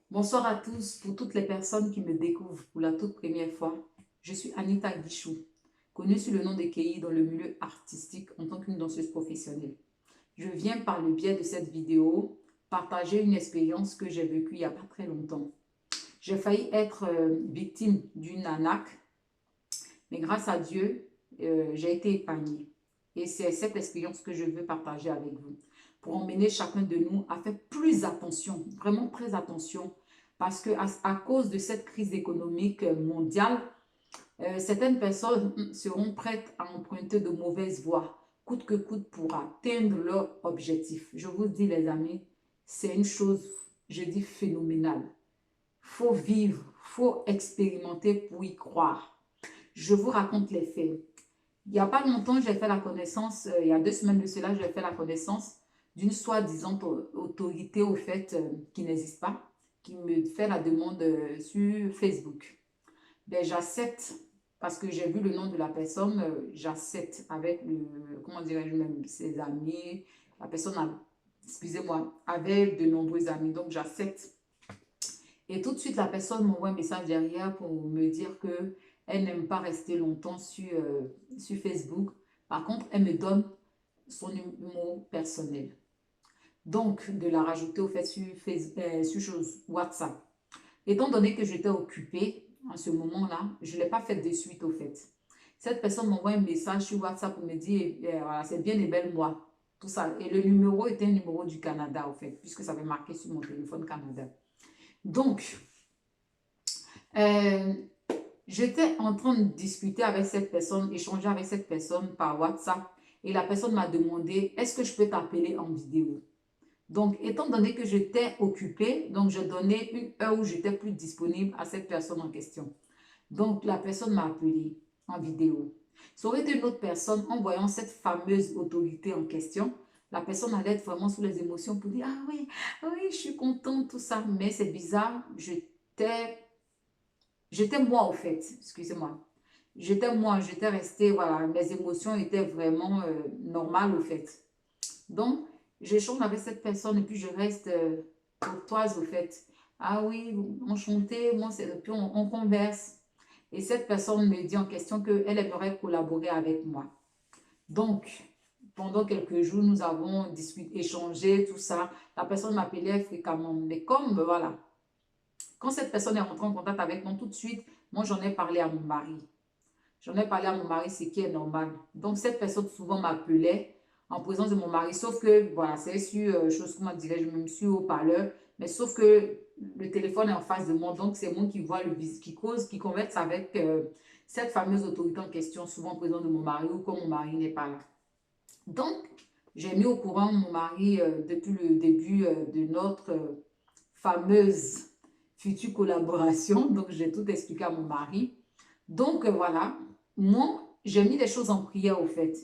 Bonsoir à tous, pour toutes les personnes qui me découvrent pour la toute première fois. Je suis Anita Guichou, connue sous le nom de Kei dans le milieu artistique en tant qu'une danseuse professionnelle. Je viens par le biais de cette vidéo partager une expérience que j'ai vécue il n'y a pas très longtemps. J'ai failli être victime d'une arnaque, mais grâce à Dieu, j'ai été épargnée. Et c'est cette expérience que je veux partager avec vous pour emmener chacun de nous à faire plus attention, vraiment très attention, parce que à cause de cette crise économique mondiale, certaines personnes seront prêtes à emprunter de mauvaises voies, coûte que coûte, pour atteindre leur objectif. Je vous dis, les amis, c'est une chose, je dis, phénoménale. Faut vivre, faut expérimenter pour y croire. Je vous raconte les faits. Il n'y a pas longtemps, j'ai fait la connaissance, il y a 2 semaines de cela, j'ai fait la connaissance d'une soi-disant autorité au fait qui n'existe pas, qui me fait la demande sur Facebook. Ben, j'accepte parce que j'ai vu le nom de la personne, j'accepte avec le, comment dirais-je même, ses amis, la personne a, excusez-moi, avait de nombreux amis, donc j'accepte. Et tout de suite, la personne m'envoie un message derrière pour me dire que elle n'aime pas rester longtemps sur Facebook. Par contre, elle me donne son numéro personnel. Donc, de la rajouter au fait sur WhatsApp. Étant donné que j'étais occupée en ce moment-là, je ne l'ai pas fait de suite au fait. Cette personne m'envoie un message sur WhatsApp pour me dire, voilà, c'est bien et belle moi, tout ça. Et le numéro était un numéro du Canada au fait, puisque ça avait marqué sur mon téléphone Canada. Donc, euh, j'étais en train de discuter avec cette personne, échanger avec cette personne par WhatsApp, et la personne m'a demandé, est-ce que je peux t'appeler en vidéo? Donc, étant donné que j'étais occupée, donc je donnais une heure où j'étais plus disponible à cette personne en question. Donc, la personne m'a appelé en vidéo. Ça aurait été une autre personne, en voyant cette fameuse autorité en question, la personne allait être vraiment sous les émotions pour dire, ah oui, oui, je suis contente, tout ça. Mais c'est bizarre, j'étais moi au fait, excusez-moi. J'étais moi, j'étais restée, voilà, mes émotions étaient vraiment normales au fait. Donc, j'échange avec cette personne et puis je reste courtoise au fait. Ah oui, enchantée, moi, c'est, puis on converse. Et cette personne me dit en question qu'elle aimerait collaborer avec moi. Donc, pendant quelques jours, nous avons discuté, échangé, tout ça. La personne m'appelait fréquemment. Mais comme, voilà, quand cette personne est rentrée en contact avec moi, tout de suite, moi, j'en ai parlé à mon mari. J'en ai parlé à mon mari, ce qui est normal. Donc, cette personne souvent m'appelait en présence de mon mari, sauf que, voilà, c'est sur, chose, comment dirais-je, même sur haut-parleur, mais sauf que le téléphone est en face de moi, donc c'est moi qui vois qui cause, qui converse avec cette fameuse autorité en question, souvent en présence de mon mari ou quand mon mari n'est pas là. Donc, j'ai mis au courant mon mari depuis le début de notre fameuse future collaboration. Donc, j'ai tout expliqué à mon mari. Donc, voilà, moi, j'ai mis les choses en prière au fait.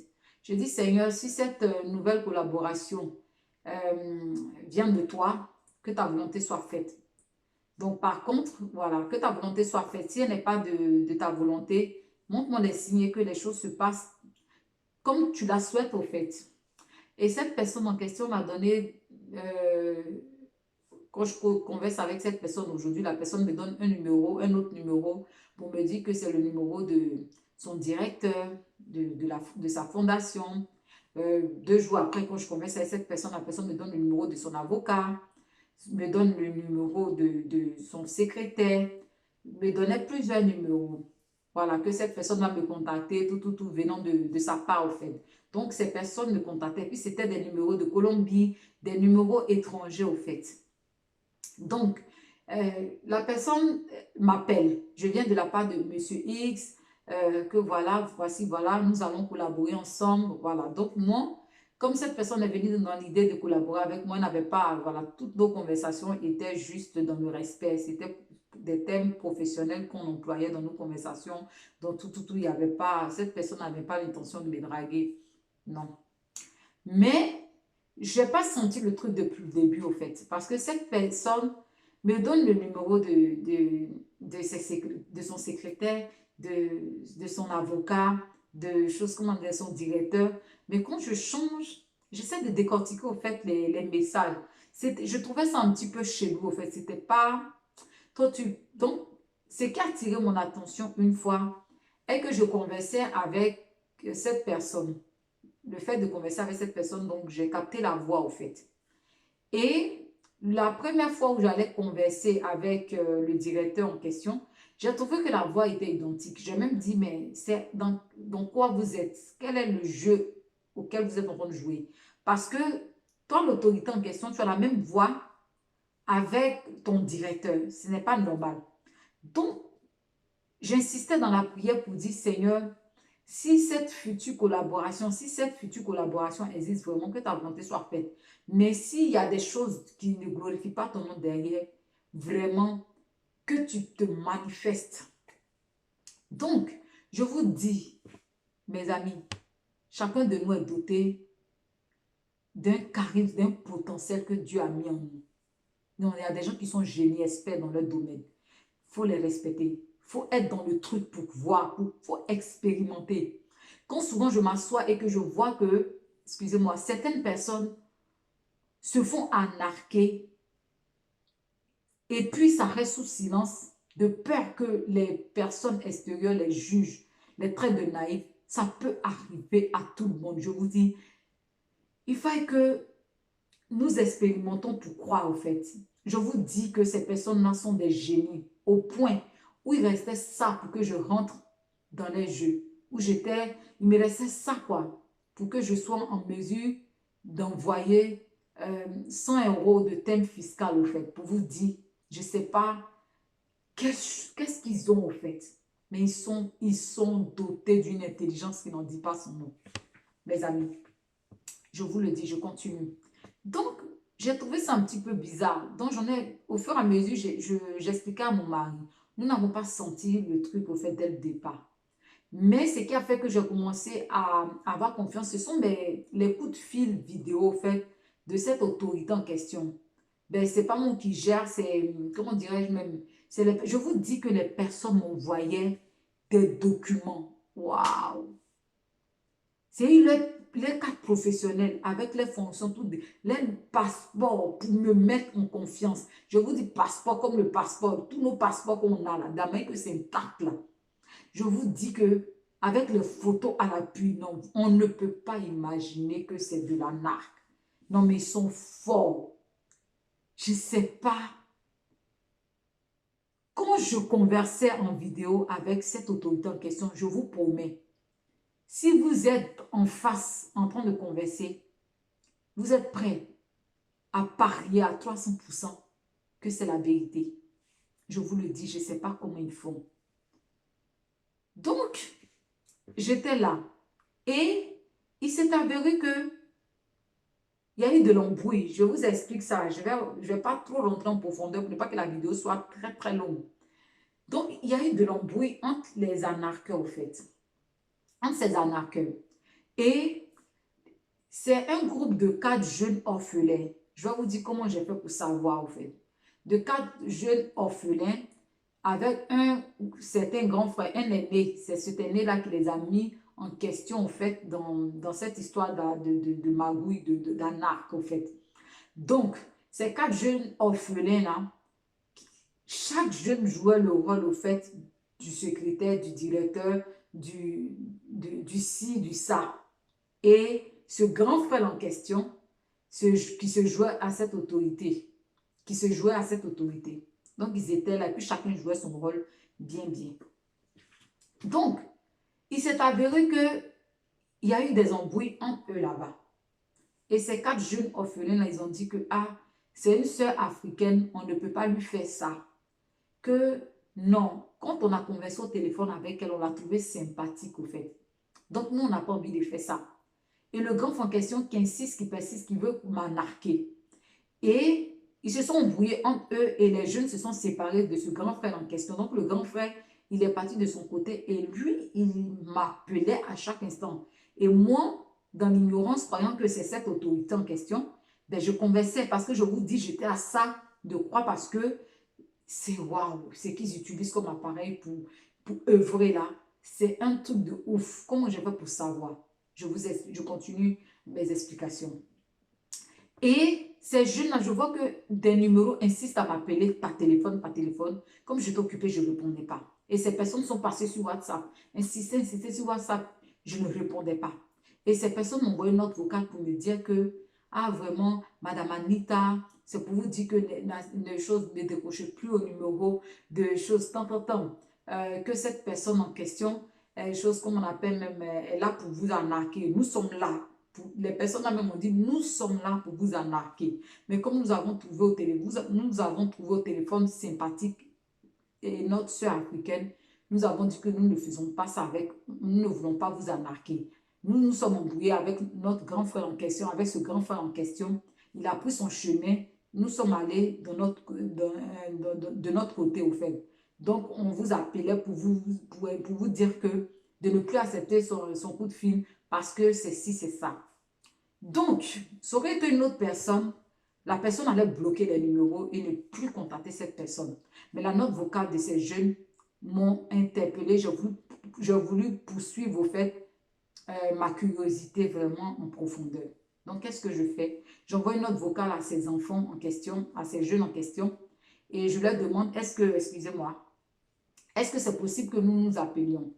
J'ai dit, Seigneur, si cette nouvelle collaboration vient de toi, que ta volonté soit faite. Donc, par contre, voilà, que ta volonté soit faite. Si elle n'est pas de ta volonté, montre-moi les signes que les choses se passent comme tu la souhaites au fait. Et cette personne en question m'a donné, quand je converse avec cette personne aujourd'hui, la personne me donne un numéro, un autre numéro pour me dire que c'est le numéro de son directeur, de sa fondation. 2 jours après, quand je converse avec cette personne, la personne me donne le numéro de son avocat, me donne le numéro de son secrétaire, me donnait plusieurs numéros. Voilà, que cette personne va me contacter, tout, venant de sa part, au fait. Donc, ces personnes me contactaient. Puis, c'était des numéros de Colombie, des numéros étrangers, au fait. Donc, la personne m'appelle. Je viens de la part de Monsieur X, que voilà, voici, voilà, nous allons collaborer ensemble. Voilà. Donc, moi, comme cette personne est venue dans l'idée de collaborer avec moi, n'avait pas, voilà, toutes nos conversations étaient juste dans le respect. C'était des thèmes professionnels qu'on employait dans nos conversations. Donc, il n'y avait pas, cette personne n'avait pas l'intention de me draguer. Non. Mais, je n'ai pas senti le truc depuis le début, au fait. Parce que cette personne me donne le numéro de son secrétaire, de son avocat, de choses comme son directeur. Mais quand je change, j'essaie de décortiquer, au fait, les messages. Je trouvais ça un petit peu chelou, en fait. C'était pas... Donc, ce qui a attiré mon attention une fois est que je conversais avec cette personne. Le fait de converser avec cette personne, donc j'ai capté la voix, au fait. Et la première fois où j'allais converser avec le directeur en question, j'ai trouvé que la voix était identique. J'ai même dit, mais c'est dans quoi vous êtes? Quel est le jeu auquel vous êtes en train de jouer? Parce que toi, l'autorité en question, tu as la même voix avec ton directeur. Ce n'est pas normal. Donc, j'insistais dans la prière pour dire, Seigneur, si cette future collaboration existe vraiment, que ta volonté soit faite. Mais s'il y a des choses qui ne glorifient pas ton nom derrière, vraiment, que tu te manifestes. Donc, je vous dis, mes amis, chacun de nous est doté d'un charisme, d'un potentiel que Dieu a mis en nous. Non, il y a des gens qui sont génies, experts dans leur domaine. Il faut les respecter. Il faut être dans le truc pour voir, faut expérimenter. Quand souvent je m'assois et que je vois que, excusez-moi, certaines personnes se font anarquer et puis ça reste sous silence de peur que les personnes extérieures les jugent, les traits de naïf, ça peut arriver à tout le monde. Je vous dis, il faut que nous expérimentons pour croire au fait. Je vous dis que ces personnes-là sont des génies au point où il restait ça pour que je rentre dans les jeux. Où j'étais, il me restait ça quoi, pour que je sois en mesure d'envoyer 100 euros de thème fiscal au fait. Pour vous dire, je ne sais pas qu'est-ce qu'ils ont au fait. Mais ils sont dotés d'une intelligence qui n'en dit pas son nom. Mes amis, je vous le dis, je continue. Donc, j'ai trouvé ça un petit peu bizarre. Donc, au fur et à mesure, j'expliquais à mon mari. Nous n'avons pas senti le truc au fait dès le départ. Mais ce qui a fait que j'ai commencé à avoir confiance, ce sont les coups de fil vidéo, au fait, de cette autorité en question. Ben, c'est pas moi qui gère, c'est, comment dirais-je même, je vous dis que les personnes m'envoyaient des documents. Waouh! C'est les cartes professionnelles avec les fonctions, les passeports pour me mettre en confiance. Je vous dis passeport comme le passeport, tous nos passeports qu'on a là, d'Amérique que c'est intact là. Je vous dis que avec les photos à l'appui, non, on ne peut pas imaginer que c'est de la narque. Non, mais ils sont forts. Je ne sais pas. Quand je conversais en vidéo avec cette autorité en question, je vous promets, si vous êtes en face, en train de converser, vous êtes prêt à parier à 300% que c'est la vérité. Je vous le dis, je ne sais pas comment ils font. Donc, j'étais là. Et il s'est avéré que il y a eu de l'embrouille. Je vous explique ça. Je vais pas trop rentrer en profondeur pour ne pas que la vidéo soit très très longue. Donc, il y a eu de l'embrouille entre les anarcheurs, au fait. Entre ces anarcheurs. Et c'est un groupe de 4 jeunes orphelins. Je vais vous dire comment j'ai fait pour savoir, au fait. De 4 jeunes orphelins avec un certain grand frère, un aîné. C'est cet aîné-là qui les a mis en question, en fait, dans cette histoire de magouille, d'anarque, en fait. Donc, ces 4 jeunes orphelins-là, chaque jeune jouait le rôle, au fait, du secrétaire, du directeur, du ci, du ça. Et ce grand frère en question, qui se jouait à cette autorité, Donc, ils étaient là, et puis chacun jouait son rôle bien, bien. Donc, il s'est avéré qu'il y a eu des embrouilles entre eux là-bas. Et ces 4 jeunes orphelins, là, ils ont dit que, ah, c'est une sœur africaine, on ne peut pas lui faire ça. Que non, quand on a conversé au téléphone avec elle, on l'a trouvée sympathique au fait. Donc, nous, on n'a pas envie de faire ça. Et le grand frère en question qui insiste, qui persiste, qui veut m'anarquer. Et ils se sont embrouillés entre eux et les jeunes se sont séparés de ce grand frère en question. Donc, le grand frère, il est parti de son côté et lui, il m'appelait à chaque instant. Et moi, dans l'ignorance, croyant que c'est cette autorité en question, ben, je conversais parce que je vous dis, j'étais à ça de croire parce que c'est waouh, ce qu'ils utilisent comme appareil pour œuvrer là. C'est un truc de ouf. Comment je fais pour savoir? Je continue mes explications. Et Ces jeunes-là, je vois que des numéros insistent à m'appeler par téléphone, par téléphone. Comme j'étais occupée, je ne répondais pas. Et ces personnes sont passées sur WhatsApp, insistaient sur WhatsApp. Je ne répondais pas. Et ces personnes m'ont envoyé une note vocale pour me dire que, ah vraiment, Madame Anita, c'est pour vous dire que les choses ne décrochent plus au numéro, de choses tant. Que cette personne en question, chose comme on appelle même, est là pour vous arnaquer. Nous sommes là. Les personnes là même ont dit, nous sommes là pour vous arnaquer. Mais comme nous avons trouvé nous avons trouvé au téléphone sympathique et notre soeur africaine, nous avons dit que nous ne faisons pas ça avec, nous ne voulons pas vous arnaquer. Nous nous sommes embrouillés avec notre grand frère en question, avec ce grand frère en question. Il a pris son chemin. Nous sommes allés de notre côté, au fait. Donc, on vous appelait pour vous dire que de ne plus accepter son coup de fil parce que c'est ci, c'est ça. Donc, ça aurait été une autre personne, la personne allait bloquer les numéros et ne plus contacter cette personne. Mais la note vocale de ces jeunes m'ont interpellée. J'ai voulu poursuivre au fait ma curiosité vraiment en profondeur. Donc, qu'est-ce que je fais? J'envoie une note vocale à ces enfants en question, à ces jeunes en question, et je leur demande, excusez-moi, est-ce que c'est possible que nous nous appelions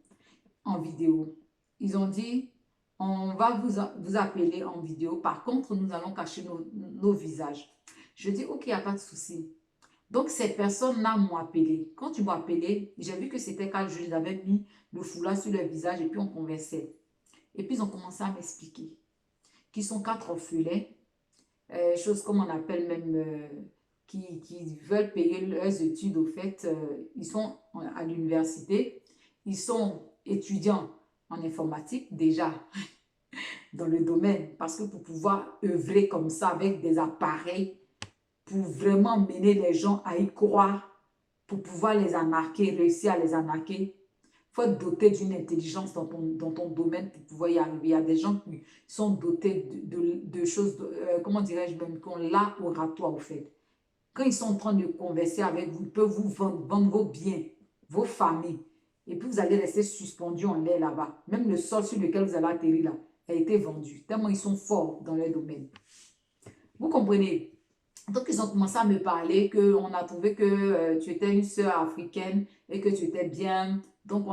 en vidéo? Ils ont dit, on va vous appeler en vidéo. Par contre, nous allons cacher nos visages. Je dis, ok, il n'y a pas de souci. Donc, ces personnes-là m'ont appelé. Quand ils m'ont appelé, j'ai vu que c'était quand je les avais mis le foulard sur leur visage et puis on conversait. Et puis, ils ont commencé à m'expliquer qu'ils sont 4 orphelins, chose comme on appelle même, qui veulent payer leurs études au fait. Ils sont à l'université, ils sont étudiants en informatique déjà dans le domaine parce que pour pouvoir œuvrer comme ça avec des appareils, pour vraiment mener les gens à y croire, pour pouvoir les arnaquer, réussir à les arnaquer, il faut être doté d'une intelligence dans ton domaine pour pouvoir y arriver. Il y a des gens qui sont dotés de choses, comment dirais-je même, qui ont l'art oratoire au fait. Quand ils sont en train de converser avec vous, ils peuvent vous vendre vos biens, vos familles. Et puis vous allez rester suspendu en l'air là-bas. Même le sol sur lequel vous allez atterrir là a été vendu. Tellement ils sont forts dans leur domaine. Vous comprenez? Donc, ils ont commencé à me parler qu'on a trouvé que tu étais une sœur africaine et que tu étais bien. Donc,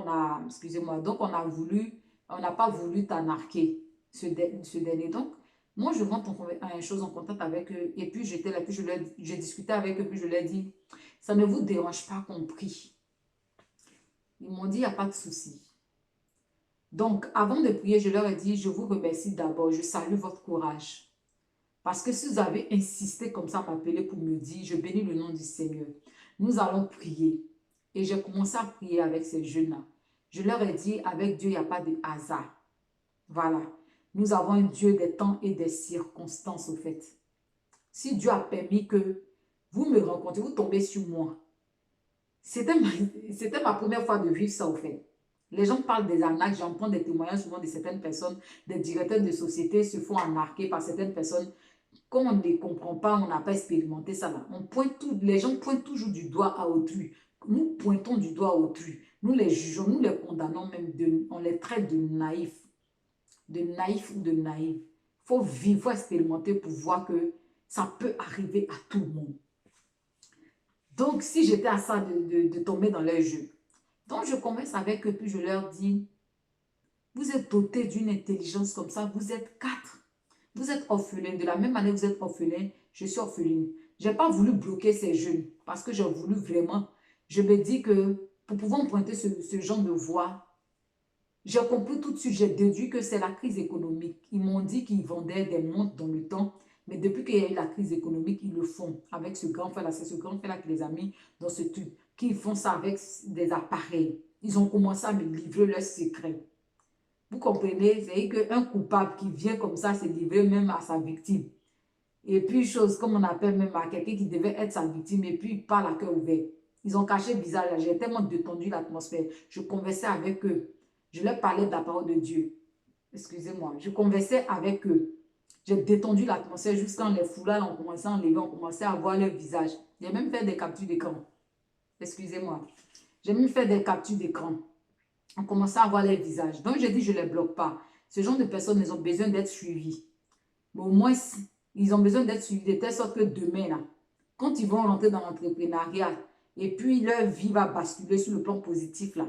excusez-moi, donc on n'a pas voulu t'anarquer, ce dernier. Donc, moi, je rentre une chose en contact avec eux. Et puis, j'étais là, puis j'ai discuté avec eux, puis je leur ai dit, ça ne vous dérange pas qu'on prie. Ils m'ont dit, il n'y a pas de souci. Donc, avant de prier, je leur ai dit, je vous remercie d'abord, je salue votre courage. Parce que si vous avez insisté comme ça à m'appeler pour me dire, je bénis le nom du Seigneur, nous allons prier. Et j'ai commencé à prier avec ces jeunes-là. Je leur ai dit, avec Dieu, il n'y a pas de hasard. Voilà. Nous avons un Dieu des temps et des circonstances, au fait. Si Dieu a permis que vous me rencontrez, vous tombez sur moi. C'était ma première fois de vivre ça, au fait. Les gens parlent des arnaques, j'entends des témoignages souvent de certaines personnes, des directeurs de société se font arnaquer par certaines personnes. Comme on ne les comprend pas, on n'a pas expérimenté ça là. Les gens pointent toujours du doigt à autrui. Nous pointons du doigt à autrui. Nous les jugeons, nous les condamnons même, on les traite de naïfs. De naïfs ou de naïfs. Il faut vivre, il faut expérimenter pour voir que ça peut arriver à tout le monde. Donc, si j'étais à ça de tomber dans leur jeu. Donc, je commence avec eux, puis je leur dis, vous êtes dotés d'une intelligence comme ça, vous êtes 4. Vous êtes orphelin. De la même manière que vous êtes orphelin, je suis orpheline. Je n'ai pas voulu bloquer ces jeunes parce que j'ai voulu vraiment. Je me dis que pour pouvoir pointer ce genre de voie, j'ai compris tout de suite, j'ai déduit que c'est la crise économique. Ils m'ont dit qu'ils vendaient des montres dans le temps, mais depuis qu'il y a eu la crise économique, ils le font avec ce grand frère-là. C'est ce grand frère-là qui les a mis dans ce truc, qu'ils font ça avec des appareils. Ils ont commencé à me livrer leurs secrets. Vous comprenez? C'est-à-dire qu'un coupable qui vient comme ça se livrer même à sa victime. Et puis, chose comme on appelle même à quelqu'un qui devait être sa victime, et puis il parle à cœur ouvert. Ils ont caché le visage. J'ai tellement détendu l'atmosphère. Je conversais avec eux. Je leur parlais de la parole de Dieu. Excusez-moi. Je conversais avec eux. J'ai détendu l'atmosphère jusqu'à les foulards ont commencé à enlever, on commençait à voir leur visage. J'ai même fait des captures d'écran. Excusez-moi. J'ai même fait des captures d'écran. On commençait à voir les visages. Donc, j'ai dit, je ne les bloque pas. Ce genre de personnes, elles ont besoin d'être suivies. Mais au moins, Ils ont besoin d'être suivis de telle sorte que demain, là, quand ils vont rentrer dans l'entrepreneuriat, et puis leur vie va basculer sur le plan positif, là,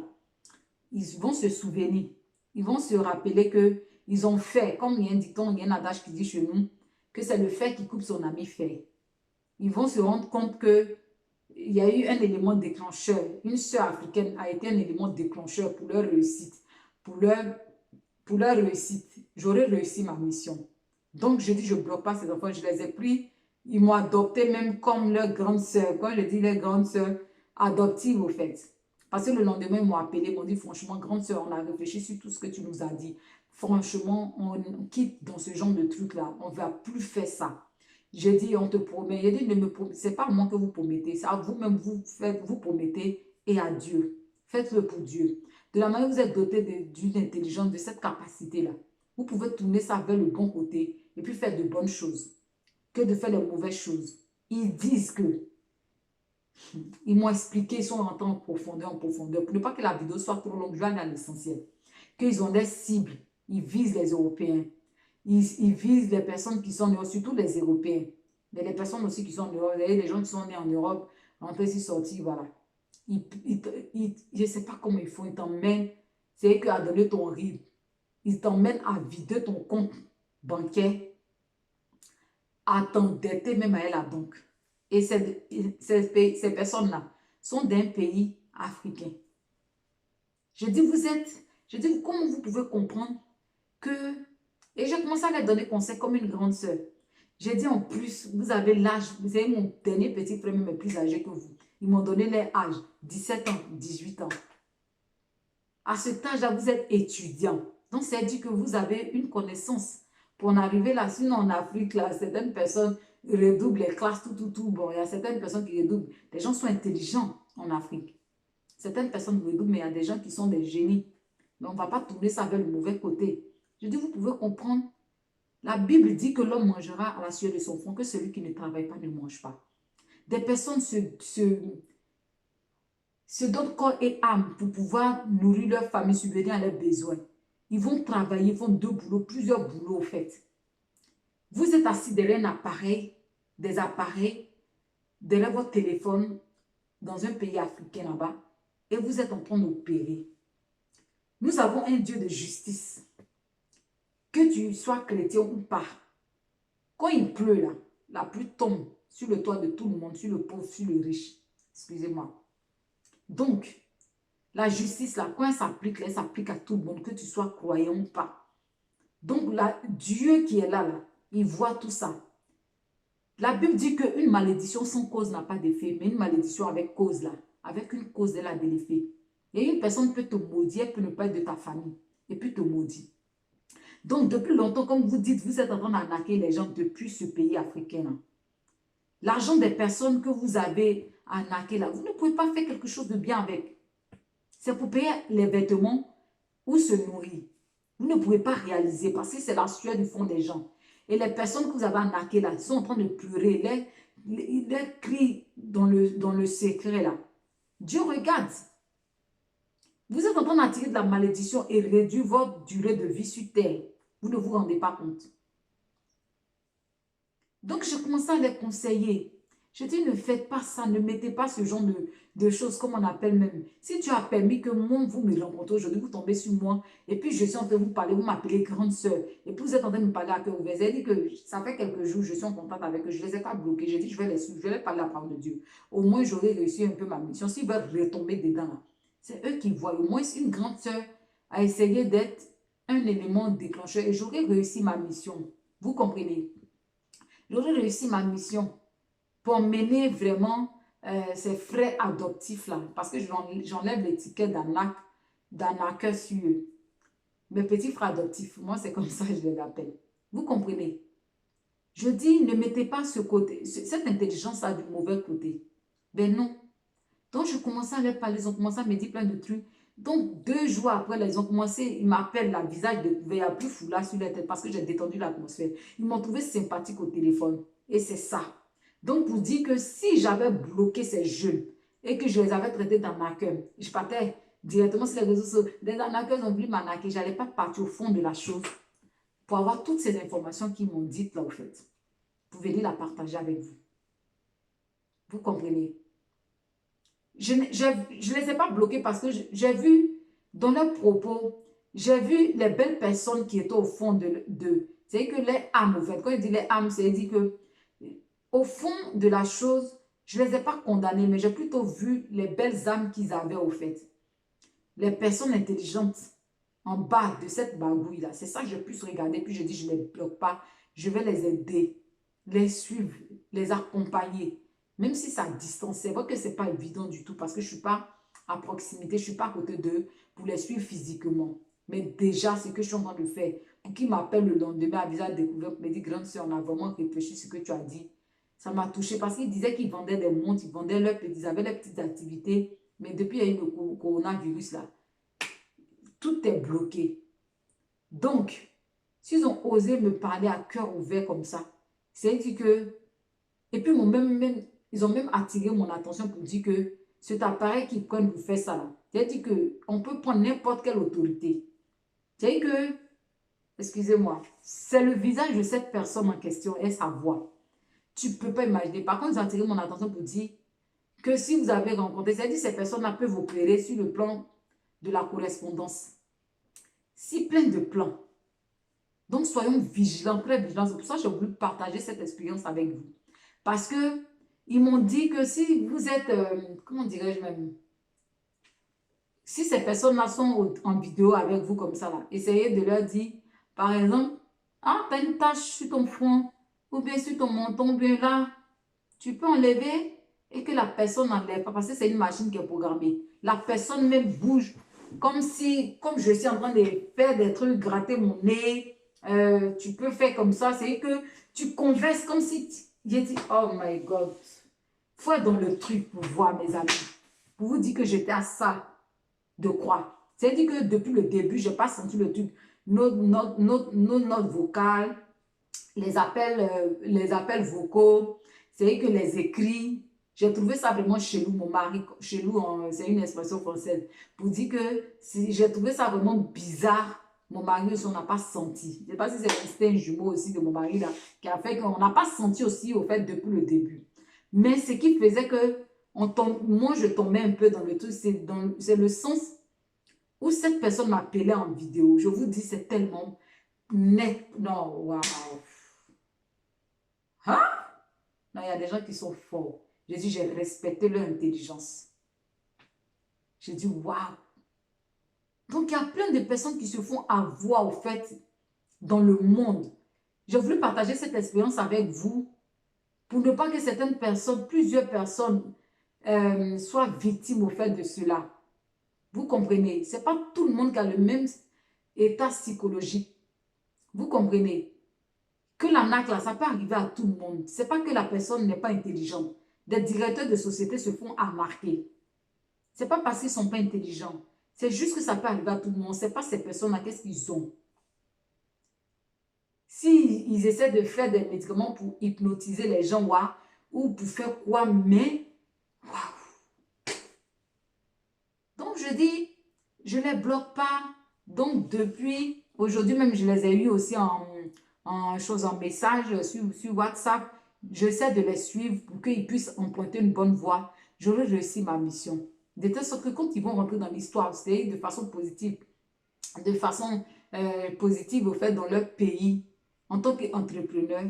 ils vont se souvenir, ils vont se rappeler que ils ont fait, comme il y a un dicton, il y a un adage qui dit chez nous, que c'est le fer qui coupe son ami fer. Ils vont se rendre compte que il y a eu un élément déclencheur. Une sœur africaine a été un élément déclencheur pour leur réussite. Pour leur, pour leur réussite. J'aurais réussi ma mission. Donc, je dis, je ne bloque pas ces enfants. Je les ai pris. Ils m'ont adopté même comme leur grande sœur. Quand je dis leur grande sœur, adoptive au fait. Parce que le lendemain, ils m'ont appelé, ils m'ont dit, franchement, grande sœur, on a réfléchi sur tout ce que tu nous as dit. Franchement, on quitte dans ce genre de truc-là. On ne va plus faire ça. J'ai dit, on te promet. J'ai dit, ne me promettez. C'est pas moi que vous promettez. C'est à vous-même, vous promettez et à Dieu. Faites-le pour Dieu. De la manière que vous êtes doté d'une intelligence, de cette capacité-là, vous pouvez tourner ça vers le bon côté et puis faire de bonnes choses que de faire les mauvaises choses. Ils disent que, ils m'ont expliqué, ils sont rentrés en profondeur. Pour ne pas que la vidéo soit trop longue, je vais aller à l'essentiel. Qu'ils ont des cibles. Ils visent les Européens. Ils visent les personnes qui sont en Europe, surtout les Européens. Mais les personnes aussi qui sont en Europe, les gens qui sont nés en Europe, rentrés ici, sortis, voilà. Je ne sais pas comment ils font, ils t'emmènent, c'est eux qui ont donné ton RIB. Ils t'emmènent à vider ton compte bancaire, à t'endetter même à la banque. Et ces personnes-là sont d'un pays africain. Je dis, comment vous pouvez comprendre que... Et j'ai commencé à leur donner conseil comme une grande sœur. J'ai dit en plus, vous avez l'âge, vous avez mon dernier petit frère même plus âgé que vous. Ils m'ont donné leur âge, 17 ans, 18 ans. À cet âge-là, vous êtes étudiant. Donc, c'est dit que vous avez une connaissance pour en arriver là. Sinon, en Afrique, là, certaines personnes redoublent les classes, tout. Bon, il y a certaines personnes qui redoublent. Les gens sont intelligents en Afrique. Certaines personnes redoublent, mais il y a des gens qui sont des génies. Mais on ne va pas tourner ça vers le mauvais côté. Je dis, vous pouvez comprendre. La Bible dit que l'homme mangera à la sueur de son front, que celui qui ne travaille pas ne mange pas. Des personnes se donnent corps et âme pour pouvoir nourrir leur famille, subvenir à leurs besoins. Ils vont travailler, ils font 2 boulots, plusieurs boulots au fait. Vous êtes assis derrière un appareil, des appareils, derrière votre téléphone, dans un pays africain là-bas, et vous êtes en train d'opérer. Nous avons un Dieu de justice. Que tu sois chrétien ou pas, quand il pleut là, la pluie tombe sur le toit de tout le monde, sur le pauvre, sur le riche. Excusez-moi. Donc, la justice là, quand elle s'applique à tout le monde, que tu sois croyant ou pas. Donc, Dieu qui est là, il voit tout ça. La Bible dit qu'une malédiction sans cause n'a pas d'effet, mais une malédiction avec cause là, avec une cause, elle a de l'effet. Et une personne peut te maudire, elle peut ne pas être de ta famille, et puis te maudire. Donc, depuis longtemps, comme vous dites, vous êtes en train d'arnaquer les gens depuis ce pays africain là. L'argent des personnes que vous avez arnaqué là, vous ne pouvez pas faire quelque chose de bien avec. C'est pour payer les vêtements ou se nourrir. Vous ne pouvez pas réaliser parce que c'est la sueur du fond des gens. Et les personnes que vous avez arnaquées là sont en train de pleurer. Les cris dans le secret là. Dieu regarde. Vous êtes en train d'attirer de la malédiction et réduire votre durée de vie sur terre. Vous ne vous rendez pas compte. Donc, je commençais à les conseiller. Je dis, ne faites pas ça, ne mettez pas ce genre de choses, comme on appelle même. Si tu as permis que moi, vous me rencontrez aujourd'hui, vous tombez sur moi, et puis je suis en train de vous parler, vous m'appelez grande sœur, et puis vous êtes en train de me parler à cœur ouvert. Vous avez dit que ça fait quelques jours, je suis en contact avec eux, je ne les ai pas bloqués. J'ai dit, je vais les suivre, je vais les parler à la parole de Dieu. Au moins, j'aurais réussi un peu ma mission. S'ils veulent retomber dedans, c'est eux qui voient. Au moins, une grande sœur a essayé d'être un élément déclencheur, et j'aurais réussi ma mission. Vous comprenez? J'aurais réussi ma mission pour mener vraiment ces frères adoptifs-là. Parce que j'enlève l'étiquette d'arnaqueur sur eux. Mes petits frères adoptifs, moi c'est comme ça que je les appelle. Vous comprenez? Je dis, ne mettez pas cette intelligence-là du mauvais côté. Ben non. Donc je commençais à leur parler, ils ont commencé à me dire plein de trucs. Donc 2 jours après, là, ils ont commencé, ils m'appellent la visage découvert, il n'y a plus foulard sur la tête parce que j'ai détendu l'atmosphère. Ils m'ont trouvé sympathique au téléphone. Et c'est ça. Donc pour dire que si j'avais bloqué ces jeunes et que je les avais traités d'arnaqueurs, je partais directement sur les réseaux sociaux. Les arnaqueurs ont voulu m'arnaquer. Je n'allais pas partir au fond de la chose pour avoir toutes ces informations qu'ils m'ont dites là au fait. pour venir la partager avec vous. Vous comprenez? Je ne les ai pas bloqués parce que j'ai vu dans leurs propos, j'ai vu les belles personnes qui étaient au fond c'est que les âmes, au fait, quand il dit les âmes, c'est dit que au fond de la chose, je ne les ai pas condamnées, mais j'ai plutôt vu les belles âmes qu'ils avaient au fait. Les personnes intelligentes en bas de cette bagouille-là. C'est ça que j'ai pu regarder, puis je dis, je ne les bloque pas, je vais les aider, les suivre, les accompagner. Même si ça distance, c'est vrai que ce n'est pas évident du tout parce que je ne suis pas à proximité, je ne suis pas à côté d'eux pour les suivre physiquement. Mais déjà, ce que je suis en train de faire, pour qu'ils m'appellent le lendemain à visage découvert, pour me dire, grande soeur, on a vraiment réfléchi sur ce que tu as dit. Ça m'a touché parce qu'ils disaient qu'ils vendaient des montres, ils avaient leurs petites activités. Mais depuis qu'il y a eu le coronavirus là, tout est bloqué. Donc, s'ils ont osé me parler à cœur ouvert comme ça, c'est-à-dire que, et puis ils ont même attiré mon attention pour dire que cet appareil qu'ils prennent pour faire ça là, c'est-à-dire qu'on peut prendre n'importe quelle autorité. C'est-à-dire que, excusez-moi, c'est le visage de cette personne en question et sa voix. Tu ne peux pas imaginer. Par contre, ils ont attiré mon attention pour dire que si vous avez rencontré, c'est-à-dire que ces personnes-là peuvent opérer sur le plan de la correspondance. Si plein de plans. Donc, soyons vigilants, très vigilants. C'est pour ça que j'ai voulu partager cette expérience avec vous. Parce que ils m'ont dit que si vous êtes, comment dirais-je même, si ces personnes-là sont en vidéo avec vous comme ça, là, essayez de leur dire, par exemple, ah, tu as une tache sur ton front, ou bien sur ton menton, ou bien là, tu peux enlever et que la personne n'enlève pas, parce que c'est une machine qui est programmée. La personne même bouge comme je suis en train de faire des trucs, gratter mon nez, tu peux faire comme ça, c'est que tu converses comme si, j'ai dit, oh my God, faut être dans le truc pour voir mes amis, pour vous dire que j'étais à ça de croire. C'est-à-dire que depuis le début, je n'ai pas senti le truc, nos notes vocales, les appels vocaux, c'est que les écrits, j'ai trouvé ça vraiment chelou, mon mari, chelou, c'est une expression française, pour dire que j'ai trouvé ça vraiment bizarre. Mon mari aussi, on n'a pas senti. Je ne sais pas si c'était un jumeau aussi de mon mari là, qui a fait qu'on n'a pas senti aussi au fait depuis le début. Mais ce qui faisait que moi, je tombais un peu dans le truc, c'est le sens où cette personne m'appelait en vidéo. Je vous dis, c'est tellement net. Non, waouh. Hein? Non, il y a des gens qui sont forts. J'ai dit, j'ai respecté leur intelligence. J'ai dit, waouh. Donc, il y a plein de personnes qui se font avoir, au fait, dans le monde. J'ai voulu partager cette expérience avec vous pour ne pas que certaines personnes, plusieurs personnes, soient victimes, au fait, de cela. Vous comprenez? Ce n'est pas tout le monde qui a le même état psychologique. Vous comprenez? Que l'arnaque là, ça peut arriver à tout le monde. Ce n'est pas que la personne n'est pas intelligente. Des directeurs de société se font arnaquer. Ce n'est pas parce qu'ils ne sont pas intelligents. C'est juste que ça peut arriver à tout le monde. Ce n'est pas ces personnes-là, qu'est-ce qu'ils ont. S'ils essaient de faire des médicaments pour hypnotiser les gens, ou pour faire quoi, mais, waouh. Donc, je dis, je ne les bloque pas. Donc, depuis aujourd'hui même, je les ai eus aussi en message sur WhatsApp. J'essaie de les suivre pour qu'ils puissent emprunter une bonne voie. J'aurai réussi ma mission. De telle sorte que quand ils vont rentrer dans l'histoire, c'est de façon positive, au fait, dans leur pays, en tant qu'entrepreneur,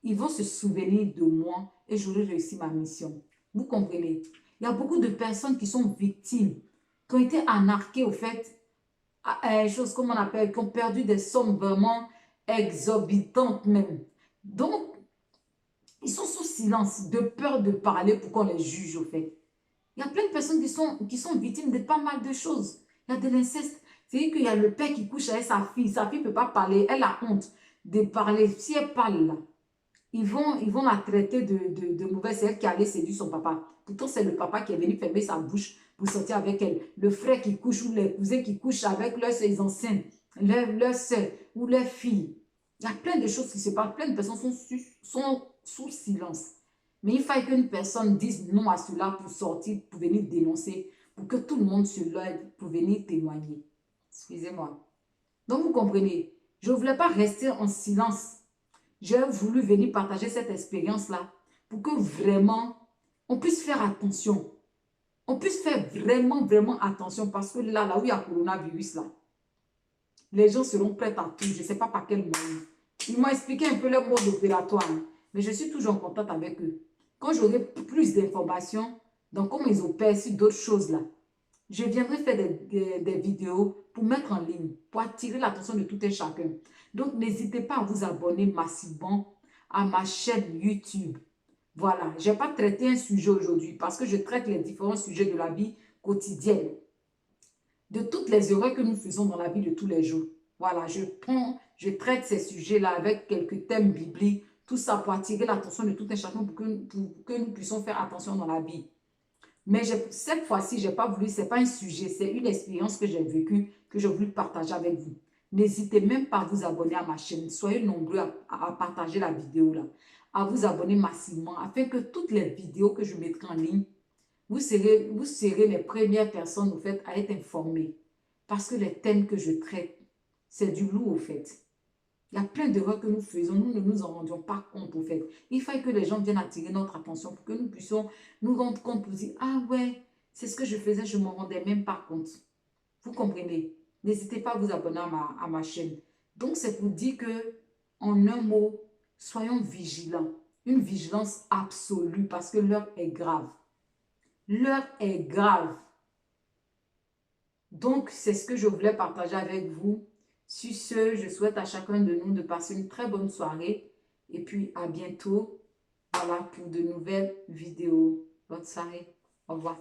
ils vont se souvenir de moi et j'aurai réussi ma mission. Vous comprenez? Il y a beaucoup de personnes qui sont victimes, qui ont été arnaquées, au fait, à chose comme on appelle, qui ont perdu des sommes vraiment exorbitantes même. Donc, ils sont sous silence, de peur de parler pour qu'on les juge, au fait. Il y a plein de personnes qui sont victimes de pas mal de choses. Il y a de l'inceste. C'est-à-dire qu'il y a le père qui couche avec sa fille. Sa fille ne peut pas parler. Elle a honte de parler. Si elle parle là, ils vont la traiter de mauvaise. C'est elle qui allait séduire son papa. Pourtant, c'est le papa qui est venu fermer sa bouche pour sortir avec elle. Le frère qui couche ou les cousins qui couchent avec leurs soeurs anciennes, leurs soeurs ou leurs filles. Il y a plein de choses qui se passent. Plein de personnes sont sous silence. Mais il faut qu'une personne dise non à cela pour sortir, pour venir dénoncer, pour que tout le monde se lève, pour venir témoigner. Excusez-moi. Donc, vous comprenez, je ne voulais pas rester en silence j'ai voulu venir partager cette expérience-là pour que vraiment, on puisse faire attention. On puisse faire vraiment, vraiment attention parce que là où il y a coronavirus, là, les gens seront prêts à tout. Je ne sais pas par quel moyen. Ils m'ont expliqué un peu leur mode opératoire, hein, mais je suis toujours en contact avec eux. Quand j'aurai plus d'informations dans comment ils opèrent sur d'autres choses là, je viendrai faire des vidéos pour mettre en ligne, pour attirer l'attention de tout un chacun. Donc, n'hésitez pas à vous abonner massivement à ma chaîne YouTube. Voilà, je n'ai pas traité un sujet aujourd'hui parce que je traite les différents sujets de la vie quotidienne, de toutes les erreurs que nous faisons dans la vie de tous les jours. Voilà, je traite ces sujets-là avec quelques thèmes bibliques, tout ça pour attirer l'attention de tout un chacun pour que nous puissions faire attention dans la vie. Mais cette fois-ci, je n'ai pas voulu, ce n'est pas un sujet, c'est une expérience que j'ai vécue, que j'ai voulu partager avec vous. N'hésitez même pas à vous abonner à ma chaîne. Soyez nombreux à partager la vidéo là, à vous abonner massivement, afin que toutes les vidéos que je mettrai en ligne, vous serez les premières personnes, au fait, à être informées. Parce que les thèmes que je traite, c'est du lourd, au fait. Il y a plein d'erreurs que nous faisons, nous ne nous en rendions pas compte, au fait. Il faut que les gens viennent attirer notre attention pour que nous puissions nous rendre compte pour dire, ah ouais, c'est ce que je faisais, je ne m'en rendais même pas compte. Vous comprenez? N'hésitez pas à vous abonner à ma chaîne. Donc, c'est pour dire que, en un mot, soyons vigilants. Une vigilance absolue parce que l'heure est grave. L'heure est grave. Donc, c'est ce que je voulais partager avec vous. Sur ce, je souhaite à chacun de nous de passer une très bonne soirée. Et puis, à bientôt. Voilà, pour de nouvelles vidéos. Bonne soirée. Au revoir.